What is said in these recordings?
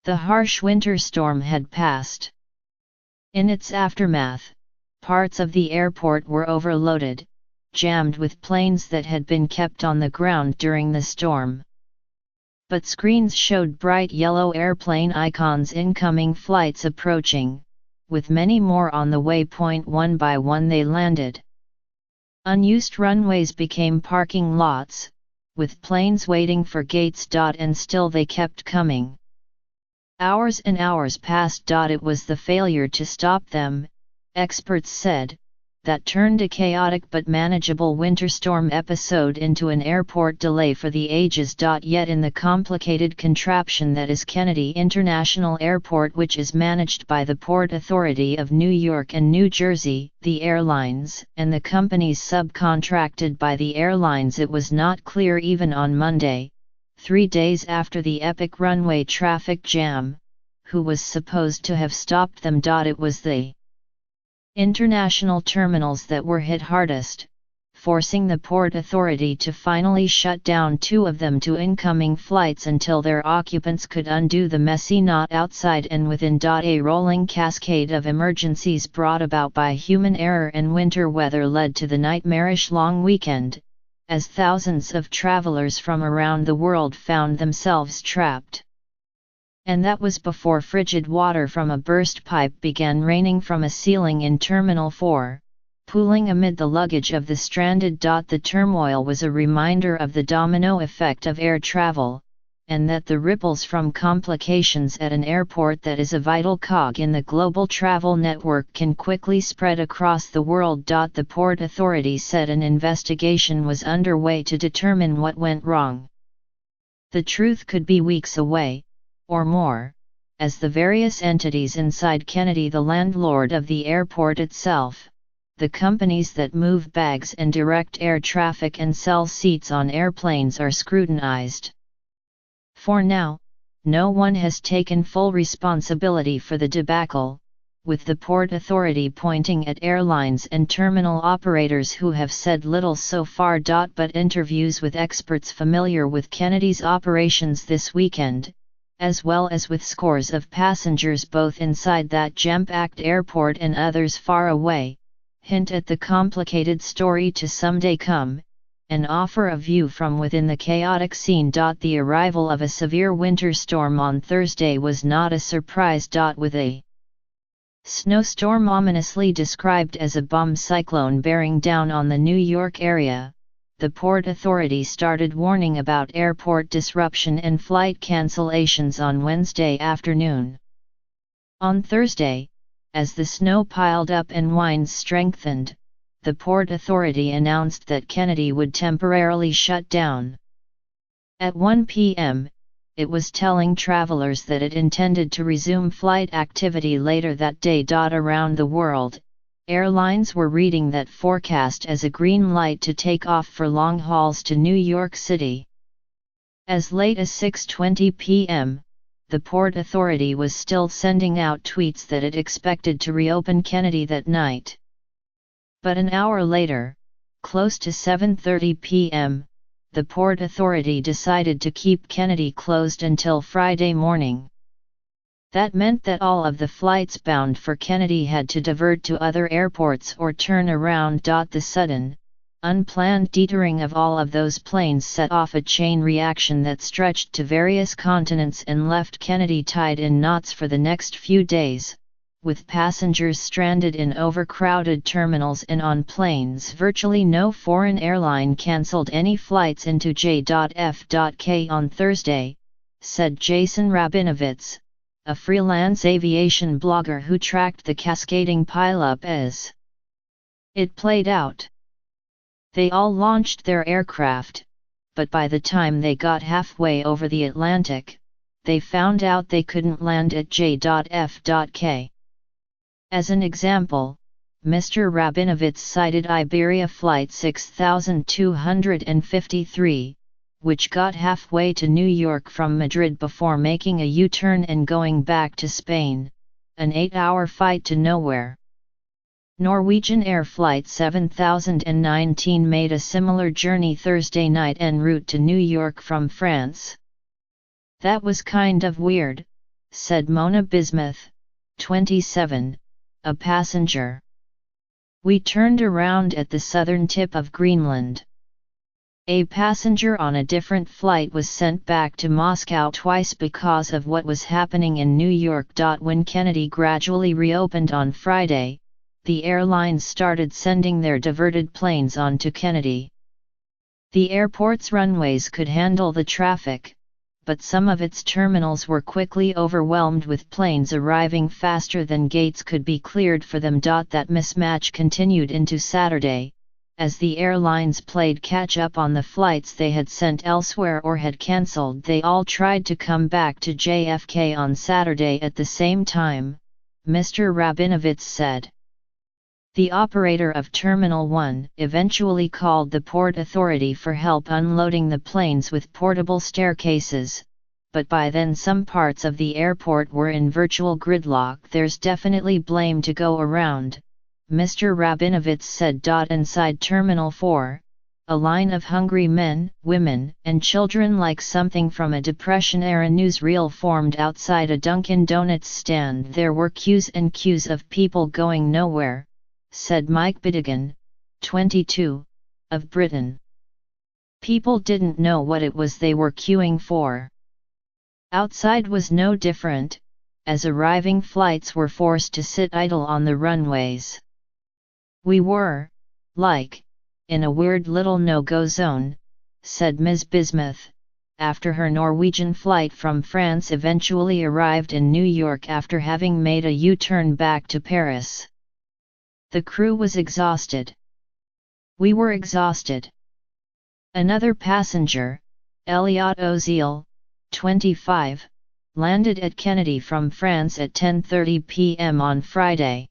The harsh winter storm had passed. In its aftermath, parts of the airport were overloaded, jammed with planes that had been kept on the ground during the storm. But screens showed bright yellow airplane icons, incoming flights approaching, with many more on the way. One by one they landed. Unused runways became parking lots, with planes waiting for gates. And still they kept coming. Hours and hours passed. It was the failure to stop them, experts said, that turned a chaotic but manageable winter storm episode into an airport delay for the ages. Yet in the complicated contraption that is Kennedy International Airport, which is managed by the Port Authority of New York and New Jersey, the airlines, and the companies subcontracted by the airlines, it was not clear even on Monday, 3 days after the epic runway traffic jam, who was supposed to have stopped them. It was the international terminals that were hit hardest, forcing the Port Authority to finally shut down 2 of them to incoming flights until their occupants could undo the messy knot outside and within. A rolling cascade of emergencies brought about by human error and winter weather led to the nightmarish long weekend, as thousands of travelers from around the world found themselves trapped. And that was before frigid water from a burst pipe began raining from a ceiling in Terminal 4, pooling amid the luggage of the stranded. The turmoil was a reminder of the domino effect of air travel, and that the ripples from complications at an airport that is a vital cog in the global travel network can quickly spread across the world. The Port Authority said an investigation was underway to determine what went wrong. The truth could be weeks away, or more, as the various entities inside Kennedy, the landlord of the airport itself, the companies that move bags and direct air traffic and sell seats on airplanes, are scrutinized. For now, no one has taken full responsibility for the debacle, with the Port Authority pointing at airlines and terminal operators who have said little so far. But interviews with experts familiar with Kennedy's operations this weekend, as well as with scores of passengers both inside that jam-packed airport and others far away, hint at the complicated story to someday come, and offer a view from within the chaotic scene. The arrival of a severe winter storm on Thursday was not a surprise. With a snowstorm ominously described as a bomb cyclone bearing down on the New York area, the Port Authority started warning about airport disruption and flight cancellations on Wednesday afternoon. On Thursday, as the snow piled up and winds strengthened, the Port Authority announced that Kennedy would temporarily shut down. At 1 p.m., it was telling travelers that it intended to resume flight activity later that day. Around the world, airlines were reading that forecast as a green light to take off for long hauls to New York City. As late as 6:20 p.m., the Port Authority was still sending out tweets that it expected to reopen Kennedy that night. But an hour later, close to 7:30 p.m., the Port Authority decided to keep Kennedy closed until Friday morning. That meant that all of the flights bound for Kennedy had to divert to other airports or turn around. The sudden, unplanned dithering of all of those planes set off a chain reaction that stretched to various continents and left Kennedy tied in knots for the next few days, with passengers stranded in overcrowded terminals and on planes. Virtually no foreign airline cancelled any flights into JFK on Thursday, said Jason Rabinowitz, a freelance aviation blogger who tracked the cascading pileup as it played out. They all launched their aircraft, but by the time they got halfway over the Atlantic, they found out they couldn't land at JFK. As an example, Mr. Rabinowitz cited Iberia Flight 6253, which got halfway to New York from Madrid before making a U-turn and going back to Spain, an 8-hour flight to nowhere. Norwegian Air Flight 7019 made a similar journey Thursday night en route to New York from France. That was kind of weird, said Mona Bismuth, 27, a passenger. We turned around at the southern tip of Greenland. A passenger on a different flight was sent back to Moscow twice because of what was happening in New York. When Kennedy gradually reopened on Friday, the airlines started sending their diverted planes onto Kennedy. The airport's runways could handle the traffic, but some of its terminals were quickly overwhelmed with planes arriving faster than gates could be cleared for them. That mismatch continued into Saturday, as the airlines played catch-up on the flights they had sent elsewhere or had cancelled. They all tried to come back to JFK on Saturday at the same time, Mr. Rabinovitz said. The operator of Terminal 1 eventually called the Port Authority for help unloading the planes with portable staircases, but by then some parts of the airport were in virtual gridlock. There's definitely blame to go around, Mr. Rabinovitz said. Inside Terminal 4, a line of hungry men, women, and children like something from a Depression-era newsreel formed outside a Dunkin' Donuts stand. There were queues and queues of people going nowhere, said Mike Bidigan, 22, of Britain. People didn't know what it was they were queuing for. Outside was no different, as arriving flights were forced to sit idle on the runways. We were, like, in a weird little no-go zone, said Ms. Bismuth, after her Norwegian flight from France eventually arrived in New York after having made a U-turn back to Paris. The crew was exhausted. We were exhausted. Another passenger, Elliot Oziel, 25, landed at Kennedy from France at 10:30 p.m. on Friday.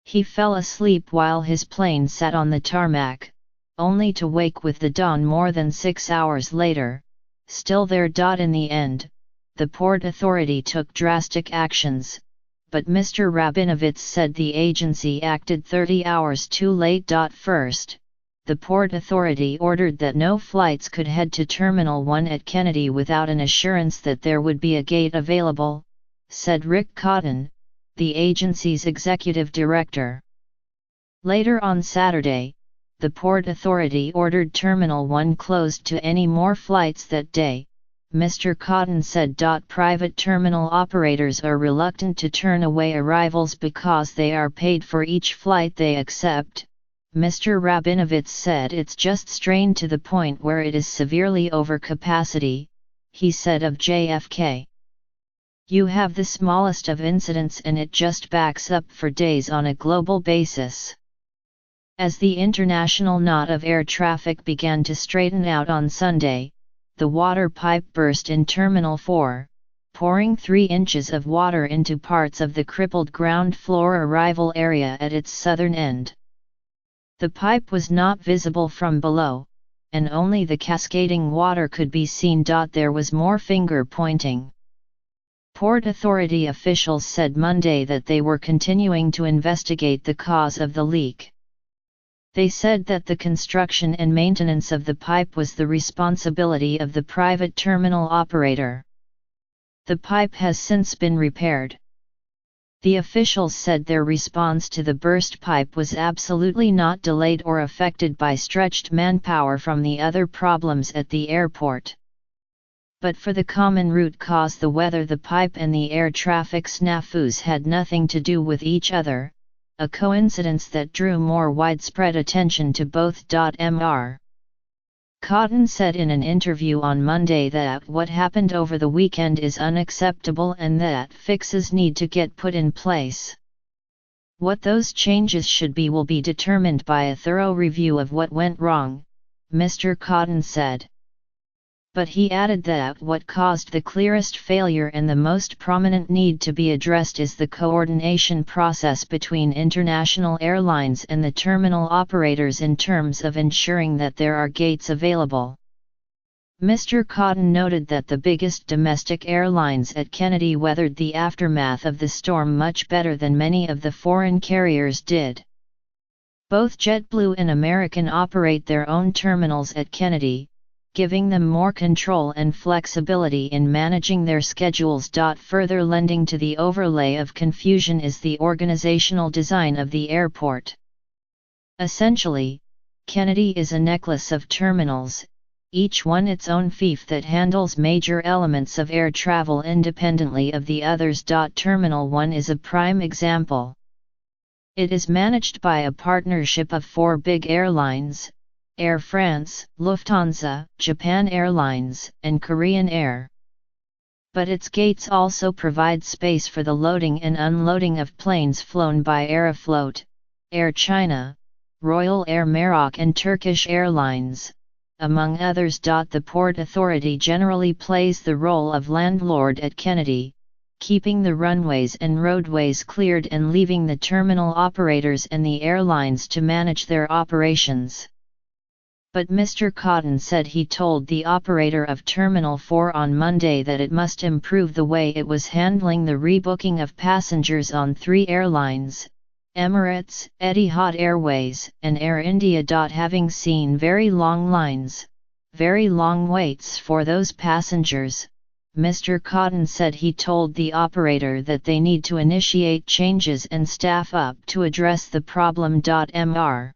He fell asleep while his plane sat on the tarmac, only to wake with the dawn more than 6 hours later, still there. In the end, the Port Authority took drastic actions, but Mr. Rabinovitz said the agency acted 30 hours too late. First, the Port Authority ordered that no flights could head to Terminal 1 at Kennedy without an assurance that there would be a gate available, said Rick Cotton, the agency's executive director. Later on Saturday, the Port Authority ordered Terminal 1 closed to any more flights that day, Mr. Cotton said. Private terminal operators are reluctant to turn away arrivals because they are paid for each flight they accept, Mr. Rabinovitz said. It's just strained to the point where it is severely over capacity, he said of JFK. You have the smallest of incidents and it just backs up for days on a global basis. As the international knot of air traffic began to straighten out on Sunday, the water pipe burst in Terminal 4, pouring 3 inches of water into parts of the crippled ground floor arrival area at its southern end. The pipe was not visible from below, and only the cascading water could be seen. There was more finger pointing. Port Authority officials said Monday that they were continuing to investigate the cause of the leak. They said that the construction and maintenance of the pipe was the responsibility of the private terminal operator. The pipe has since been repaired. The officials said their response to the burst pipe was absolutely not delayed or affected by stretched manpower from the other problems at the airport. But for the common root cause, the weather, the pipe and the air traffic snafus had nothing to do with each other, a coincidence that drew more widespread attention to both. Mr. Cotton said in an interview on Monday that what happened over the weekend is unacceptable and that fixes need to get put in place. What those changes should be will be determined by a thorough review of what went wrong, Mr. Cotton said. But he added that what caused the clearest failure and the most prominent need to be addressed is the coordination process between international airlines and the terminal operators in terms of ensuring that there are gates available. Mr. Cotton noted that the biggest domestic airlines at Kennedy weathered the aftermath of the storm much better than many of the foreign carriers did. Both JetBlue and American operate their own terminals at Kennedy, giving them more control and flexibility in managing their schedules. Further lending to the overlay of confusion is the organizational design of the airport. Essentially, Kennedy is a necklace of terminals, each one its own fief that handles major elements of air travel independently of the others. Terminal 1 is a prime example. It is managed by a partnership of 4 big airlines: Air France, Lufthansa, Japan Airlines, and Korean Air. But its gates also provide space for the loading and unloading of planes flown by Aeroflot, Air China, Royal Air Maroc and Turkish Airlines, among others. The Port Authority generally plays the role of landlord at Kennedy, keeping the runways and roadways cleared and leaving the terminal operators and the airlines to manage their operations. But Mr. Cotton said he told the operator of Terminal 4 on Monday that it must improve the way it was handling the rebooking of passengers on 3 airlines: Emirates, Etihad Airways, and Air India. Having seen very long lines, very long waits for those passengers, Mr. Cotton said he told the operator that they need to initiate changes and staff up to address the problem. Mr.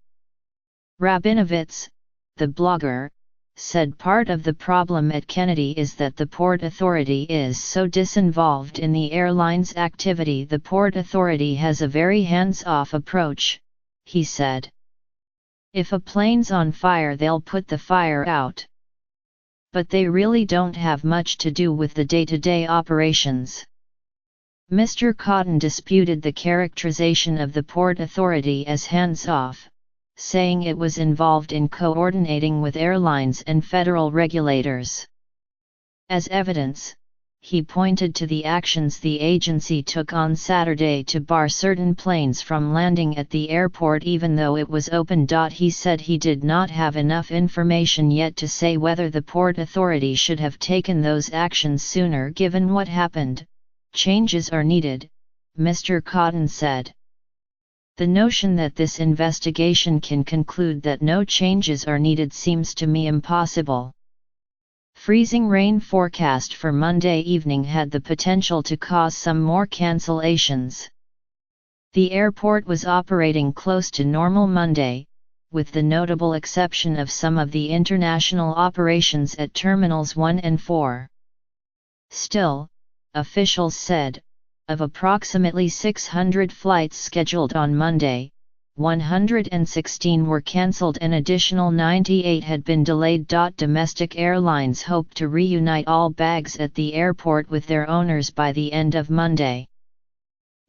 Rabinovitz, the blogger, said part of the problem at Kennedy is that the Port Authority is so disinvolved in the airline's activity. The Port Authority has a very hands-off approach, he said. If a plane's on fire, they'll put the fire out. But they really don't have much to do with the day-to-day operations. Mr. Cotton disputed the characterization of the Port Authority as hands-off, saying it was involved in coordinating with airlines and federal regulators. As evidence, he pointed to the actions the agency took on Saturday to bar certain planes from landing at the airport even though it was open. He said he did not have enough information yet to say whether the Port Authority should have taken those actions sooner. Given what happened, changes are needed, Mr. Cotton said. The notion that this investigation can conclude that no changes are needed seems to me impossible. Freezing rain forecast for Monday evening had the potential to cause some more cancellations. The airport was operating close to normal Monday, with the notable exception of some of the international operations at Terminals 1 and 4. Still, officials said, of approximately 600 flights scheduled on Monday, 116 were cancelled and additional 98 had been delayed. Domestic airlines hope to reunite all bags at the airport with their owners by the end of Monday.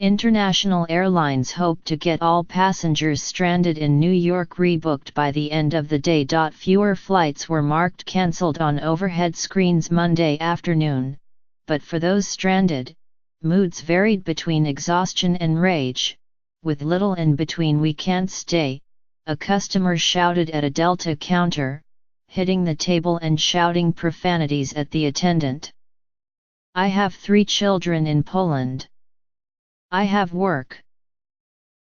International airlines hope to get all passengers stranded in New York rebooked by the end of the day. Fewer flights were marked cancelled on overhead screens Monday afternoon, but for those stranded, moods varied between exhaustion and rage, with little in between. "We can't stay," a customer shouted at a Delta counter, hitting the table and shouting profanities at the attendant. "I have 3 children in Poland. I have work."